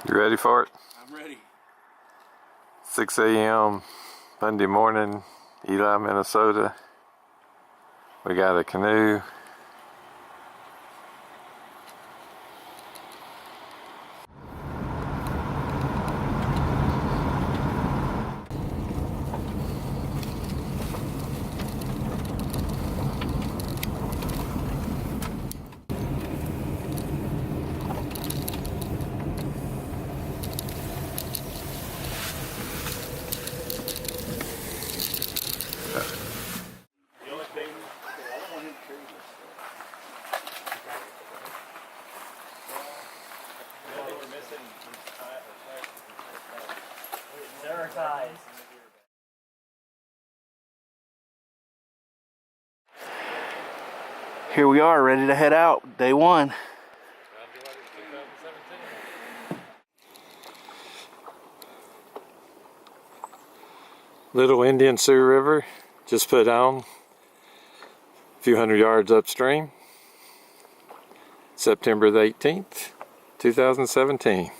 You ready for it? I'm ready. 6 a.m. Monday morning, Eli, Minnesota. We got a canoe. The only thing, I don't want him to trade this. The only thing we're missing is there are ties. Here we are, ready to head out. Day one. Little Indian Sioux River, just put on a few hundred yards upstream. September the 18th, 2017.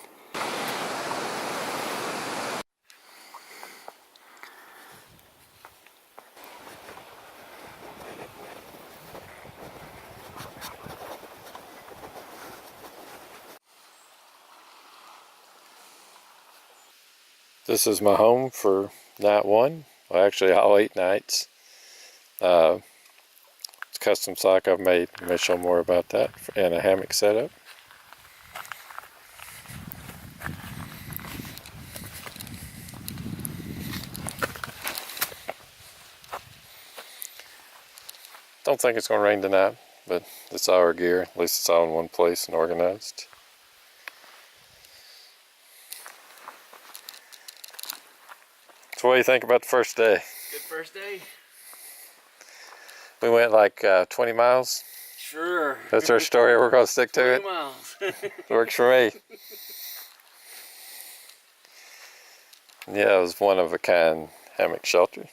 This is my home for night one. Well, actually all 8 nights. It's a custom sock I've made. I'm going to show more about that, and a hammock setup. Don't think it's going to rain tonight, but it's all our gear. At least it's all in one place and organized. So what do you think about the first day? Good first day? We went like 20 miles. Sure. That's our story. We're going to stick to 20 it. miles. Works for me. Yeah, it was one of a kind hammock shelter.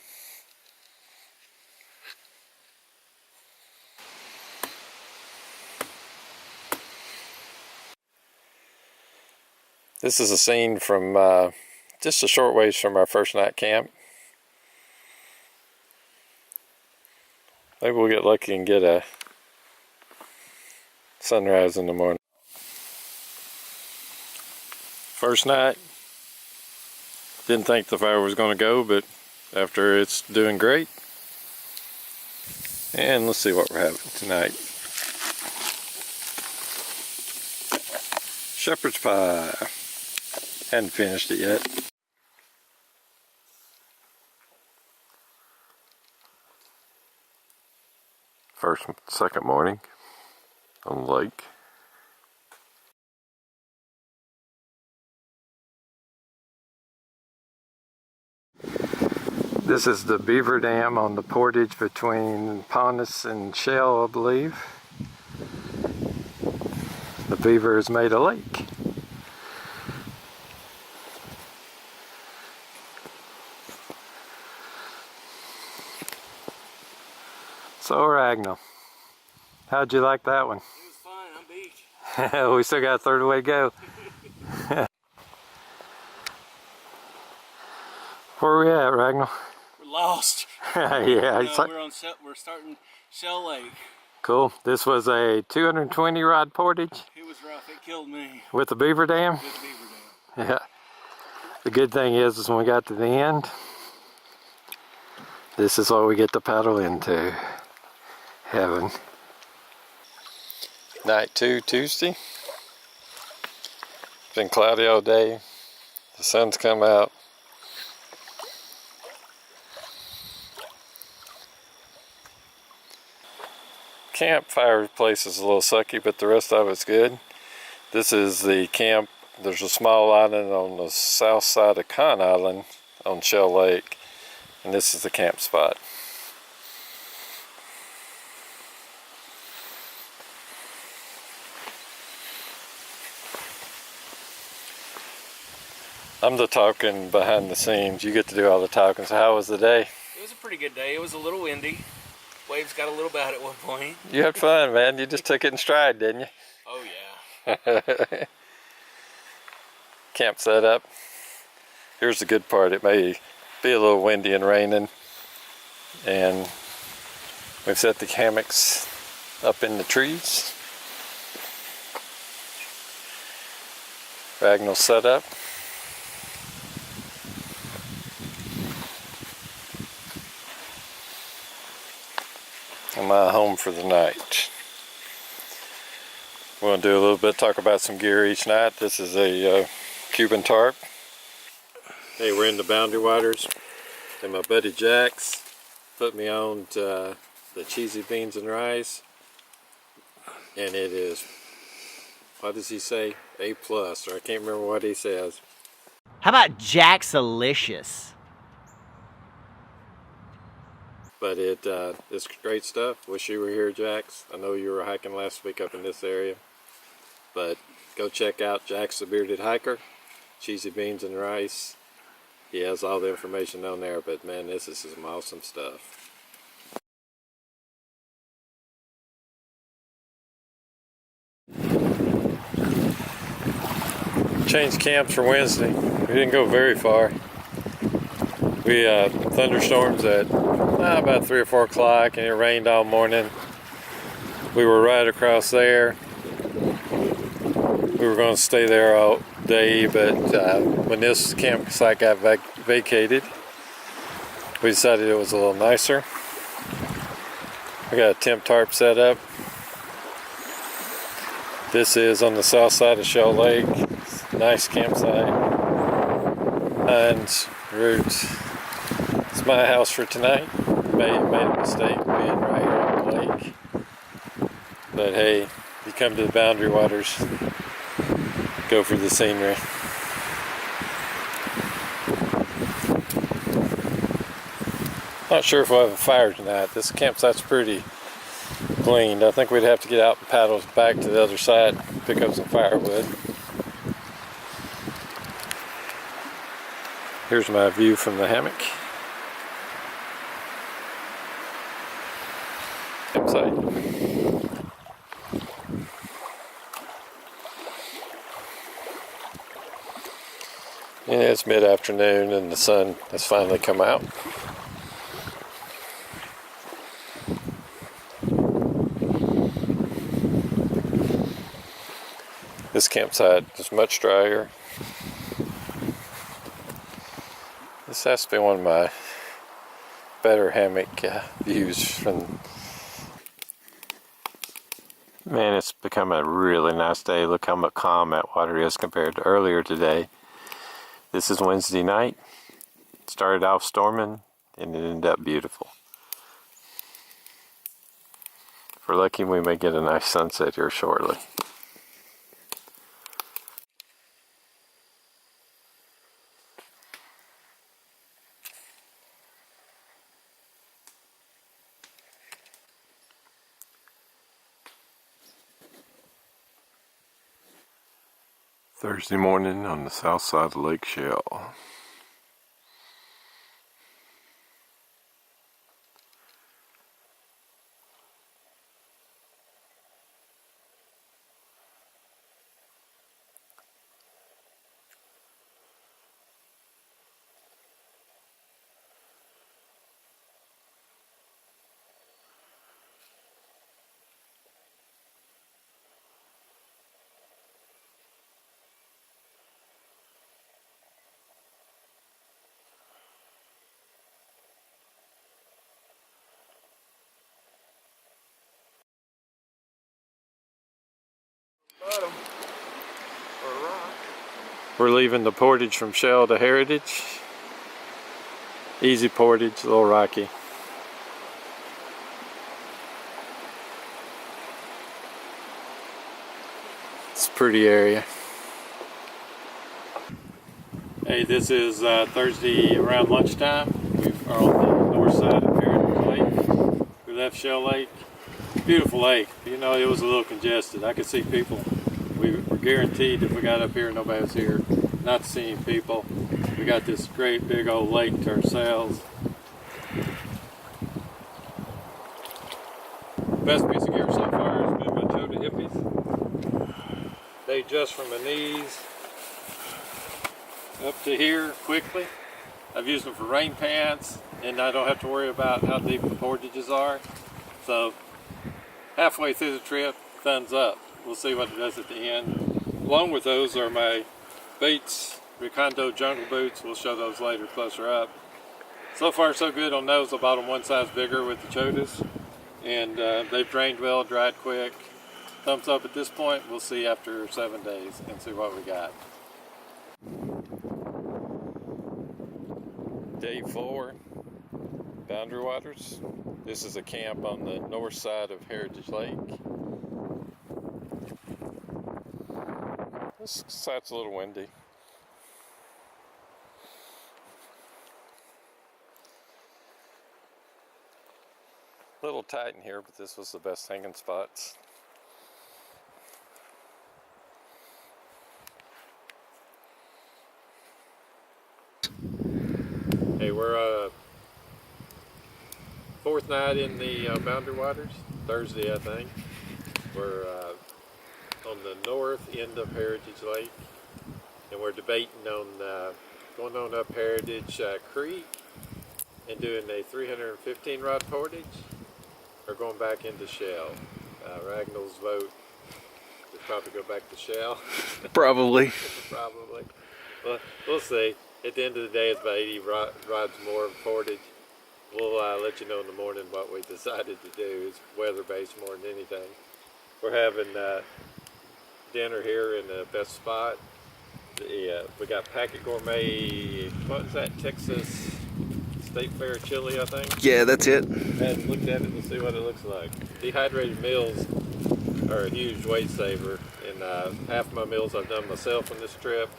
This is a scene from just a short ways from our first night camp. Maybe we'll get lucky and get a sunrise in the morning. First night, didn't think the fire was going to go, but after it's doing great. And let's see what we're having tonight. Shepherd's pie. Hadn't finished it yet. Second morning on the lake. This is the beaver dam on the portage between Pauness and Shell, I believe. The beaver has made a lake. So Ragnall, how'd you like that one? It was fun. I'm beat. We still got a third way to go. Where are we at, Ragnall? We're lost. Yeah, We're starting Shell Lake. Cool. This was a 220 rod portage. It was rough. It killed me. With the beaver dam? With the beaver dam. Yeah. The good thing is when we got to the end, this is what we get to paddle into. Heaven. Night 2, Tuesday. It's been cloudy all day. The sun's come out. Campfire place is a little sucky, but the rest of it's good. This is the camp. There's a small island on the south side of Con Island on Shell Lake, and this is the camp spot. I'm the talking behind the scenes. You get to do all the talking. So how was the day? It was a pretty good day. It was a little windy. Waves got a little bad at one point. You had fun, man. You just took it in stride, didn't you? Oh yeah. camp set up. Here's the good part. It may be a little windy and raining, and we've set the hammocks up in the trees. Ragnall set up. And my home for the night. We're going to do a little bit, talk about some gear each night. This is a Cuban tarp. Hey, we're in the Boundary Waters, and my buddy Jax put me on the cheesy beans and rice, and it is, what does he say? A+, or I can't remember what he says. How about Jaxalicious? But it's great stuff. Wish you were here, Jax. I know you were hiking last week up in this area. But go check out Jax the Bearded Hiker, cheesy beans and rice. He has all the information on there, but man, this is some awesome stuff. Changed camps for Wednesday. We didn't go very far. We thunderstorms at about 3 or 4 o'clock, and it rained all morning. We were right across there. We were going to stay there all day, but when this campsite got vacated, we decided it was a little nicer. We got a temp tarp set up. This is on the south side of Shell Lake. Nice campsite. Hines Roots. It's my house for tonight. Made a mistake being right here on the lake. But hey, you come to the Boundary Waters, go for the scenery. Not sure if we'll have a fire tonight. This campsite's pretty cleaned. I think we'd have to get out and paddle back to the other side, pick up some firewood. Here's my view from the hammock. Campsite. And it's mid-afternoon and the sun has finally come out. This campsite is much drier. This has to be one of my better hammock views from. Man, it's become a really nice day. Look how much calm that water is compared to earlier today. This is Wednesday night. It started off storming and it ended up beautiful. If we're lucky, we may get a nice sunset here shortly. Thursday morning on the south side of Lake Shell. Bottom. Or a rock. We're leaving the portage from Shell to Heritage. Easy portage, a little rocky. It's a pretty area. Hey, this is Thursday around lunchtime. We are on the north side of Heritage Lake. We left Shell Lake. Beautiful lake. You know, it was a little congested. I could see people. We were guaranteed if we got up here and nobody was here, not to see any people. We got this great big old lake to ourselves. Best piece of gear so far has been my Toda Hippies. They adjust from my knees up to here quickly. I've used them for rain pants, and I don't have to worry about how deep the portages are. So halfway through the trip, thumbs up. We'll see what it does at the end. Along with those are my Bates Recondo jungle boots. We'll show those later closer up. So far so good on those. I bought them one size bigger with the chodas, and they've drained well, dried quick. Thumbs up at this point. We'll see after 7 days and see what we got. Day 4, Boundary Waters. This is a camp on the north side of Heritage Lake. This side's a little windy. A little tight in here, but this was the best hanging spots. Hey, we're fourth night in the Boundary Waters, Thursday I think. We're on the north end of Heritage Lake, and we're debating on going on up Heritage Creek and doing a 315 rod portage, or going back into Shell. Ragnall's vote would probably go back to Shell. Probably. Probably. Well, we'll see. At the end of the day, it's about 80 rods more of portage. We'll let you know in the morning what we decided to do. It's weather-based more than anything. We're having dinner here in the best spot. We got Packet Gourmet, what is that, Texas State Fair chili, I think? Yeah, that's it. I haven't looked at it to see what it looks like. Dehydrated meals are a huge weight saver, and half of my meals I've done myself on this trip.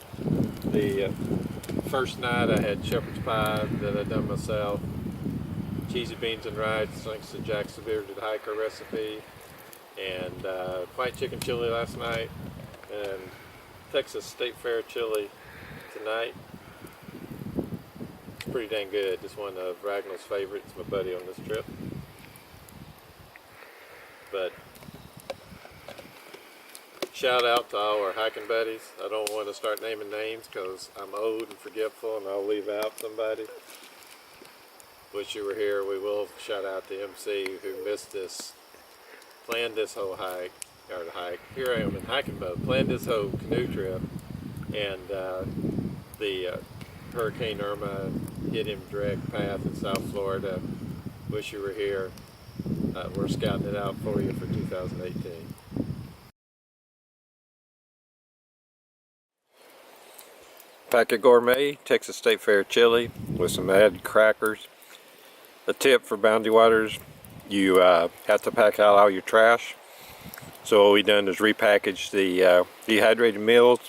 The first night I had shepherd's pie that I done myself, cheesy beans and rice thanks to Jack Sever's hiker recipe, and white chicken chili last night, and Texas State Fair chili tonight. It's pretty dang good. It's one of Ragnall's favorites, my buddy on this trip. But shout out to all our hiking buddies. I don't want to start naming names because I'm old and forgetful and I'll leave out somebody. Wish you were here. We will shout out to MC who missed this, planned this whole hike, or the hike. Here I am in hiking mode, planned this whole canoe trip, and the Hurricane Irma hit him direct path in South Florida. Wish you were here. We're scouting it out for you for 2018. Packet Gourmet, Texas State Fair chili with some added crackers. A tip for Boundary Waters, you have to pack out all your trash. So what we done is repackage the dehydrated meals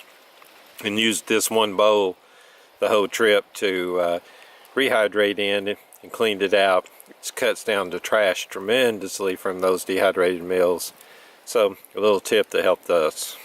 and used this one bowl the whole trip to rehydrate in and cleaned it out. It cuts down the trash tremendously from those dehydrated meals. So a little tip that helped us.